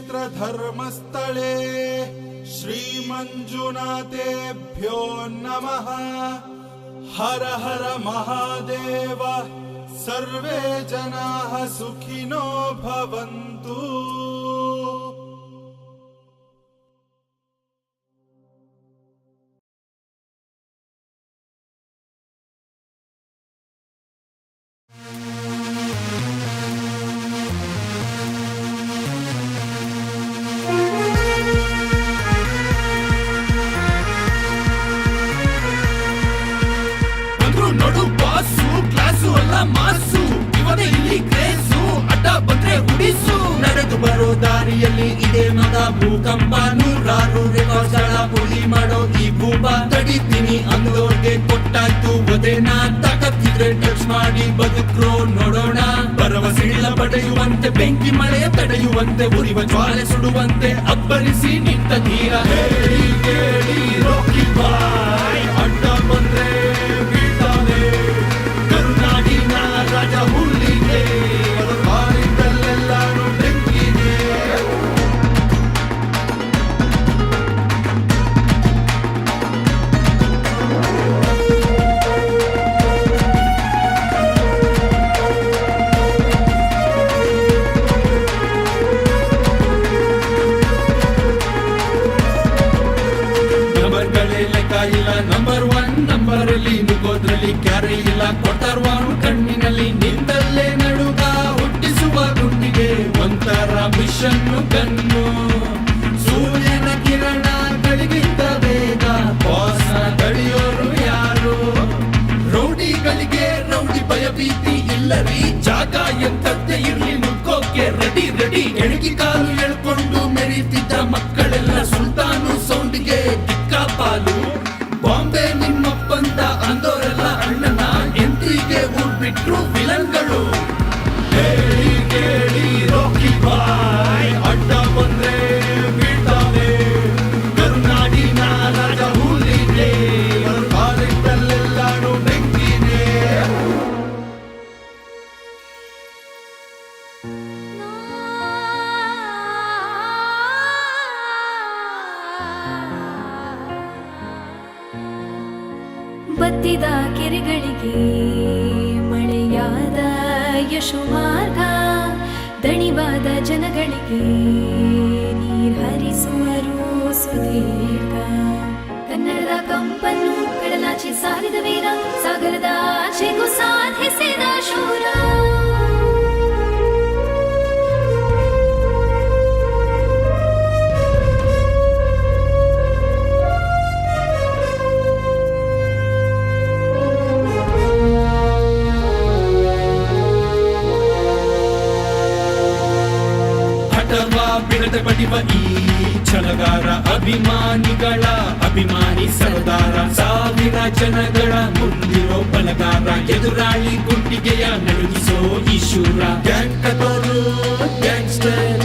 ಕ್ಷೇತ್ರ ಧರ್ಮಸ್ಥಳೇ ಶ್ರೀಮಂಜುನಾಥೇಭ್ಯೋ ನಮಃ. ಹರ ಹರ ಮಹಾದೇವ. ಸರ್ವೇ ಜನಾಃ ಸುಖಿನೋ ಭವಂತು. ನೋಡು ಬಾಸು ಕ್ಲಾಸು ಅಲ್ಲ ಮಾಸು, ಇವನೇ ಇಲ್ಲಿ ಕ್ರೇಜು, ಅಡ್ಡ ಬಂದ್ರೆ ಹುಡಿಸು. ನಡೆದು ಬರೋ ದಾರಿಯಲ್ಲಿ ಇದೇ ಮಗ ಭೂಕಂಪ, ನೂರಾರು ರೆಕಾರ್ಡ್ಗಳ ಪುಳಿ ಮಾಡೋ ಈ ಭೂಪ. ತಡಿತೀನಿ ಅಂದೋರ್ಗೆ ಕೊಟ್ಟಾಯ್ತು ಒದೇನ, ತಾಕತ್ತಿದ್ರೆ ಟಚ್ ಮಾಡಿ ಬದುಕ್ರೋ ನೋಡೋಣ. ಭರವಸೆಗಳ ಪಡೆಯುವಂತೆ, ಬೆಂಕಿ ಮಳೆಯ ತಡೆಯುವಂತೆ, ಉರಿವ ಜ್ವಾಲೆ ಸುಡುವಂತೆ ಅಬ್ಬರಿಸಿ ನಿಂತ ತೀರ. ಹೇಳಿ ಕೇಳಿ ರಾಕಿ ಬಾಯ್, ಅಡ್ಡ ಬಂದ್ರೆ ಕರುನಾಡಿನ ರಾಜ ಹುಲ್ಲಿಗೆ, ಬಾರಿದ್ದಲ್ಲೆಲ್ಲಾನು ಬೆಂಕಿಗೆ. ನಂಬರ್ಗಳೇ ಲೆಕ್ಕ ಇಲ್ಲ, ನಂಬರ್ ಒನ್ ನಂಬರಲ್ಲಿ ನುಗ್ಗೋದ್ರಲ್ಲಿ ಕ್ಯಾರೆ ಇಲ್ಲ. ಕೊಟ್ಟರ್ವಾನು ಕಣ್ಣಿನಲ್ಲಿ ನಿಂತಲ್ಲೇ ನಡುಗ ಹುಟ್ಟಿಸುವ ಗುಂಡಿಗೆ ಒಂಥರ ಮಿಷನ್ನು ಕಣ್ಣು. ಸೂರ್ಯನ ಕಿರಣಗಳಿಗಿಂತ ಬೇಗ ಬಾಸ ತಡೆಯೋರು ಯಾರು? ರೌಡಿಗಳಿಗೆ ರೌಡಿ ಭಯ ಭೀತಿ ಇಲ್ಲರಿ, ಜಾಗ ಎಂತದ್ದೇ ಇರ್ಲಿ ನುಗ್ಗೋಕೆ ರೆಡಿ ರೆಡಿ. ಎಣಗಿ ಕಾಲು ಎಳ್ಕೊಂಡು ಮೆರೀತಿದ್ದ ಮಕ್ಕಳೆಲ್ಲ ಸುಲ್ತಾನು ಸೌಂಡಿಗೆ ದಿಕ್ಕಾಪಾಲು. ಬಾಂಬೆ ನಿಮ್ಮಪ್ಪಂತ ಅಂದೋರೆಲ್ಲ ಅಣ್ಣನ ಎಂಟ್ರಿಗೆ ಊರ್ಬಿಟ್ರು ವಿಲನ್ಗಳು. ಹೇಳಿ ಕೇಳಿ ರಾಕಿ ಬಾಯ್, ಅಡ್ಡ ಬಂದ್ರೆ ಬೀಳ್ತಾನೆ ಕರುನಾಡಿನ ರಾಜ ಹುಲಿಗೆ, ಬಾರಿದ್ದಲ್ಲೆಲ್ಲಾನು ಬೆಂಕಿನೇ. ಬತ್ತಿದ ಕೆರೆಗಳಿಗೆ ಮಳೆಯಾದ ಯಶೋಮಾರ್ಗ, ದಣಿವಾದ ಜನಗಳಿಗೆ ನೀರ್ ಹರಿಸುವರು ಸುದೀರ್ಘ. ಕನ್ನಡದ ಕಂಪನ್ನು ಕಡಲಾಚೆ ಸಾರಿದ ವೀರ, ಸಾಗರದ ಆಚೆಗೂ ಸಾಧಿಸಿದ ಶೂರ. ಬಿಡದೆ ಬಡಿವ ಈ ಛಲಗಾರ, ಅಭಿಮಾನಿಗಳ ಅಭಿಮಾನಿ ಸರ್ದಾರ. ಸಾವಿರ ಜನಗಳ ಮುಂದಿರೋ ಬಲಗಾರ, ಎದುರಾಳಿ ಗುಂಡಿಗೆಯ ನಡುಗಿಸೋ ಈ ಶೂರ. Gang ಕದೋರು gangster,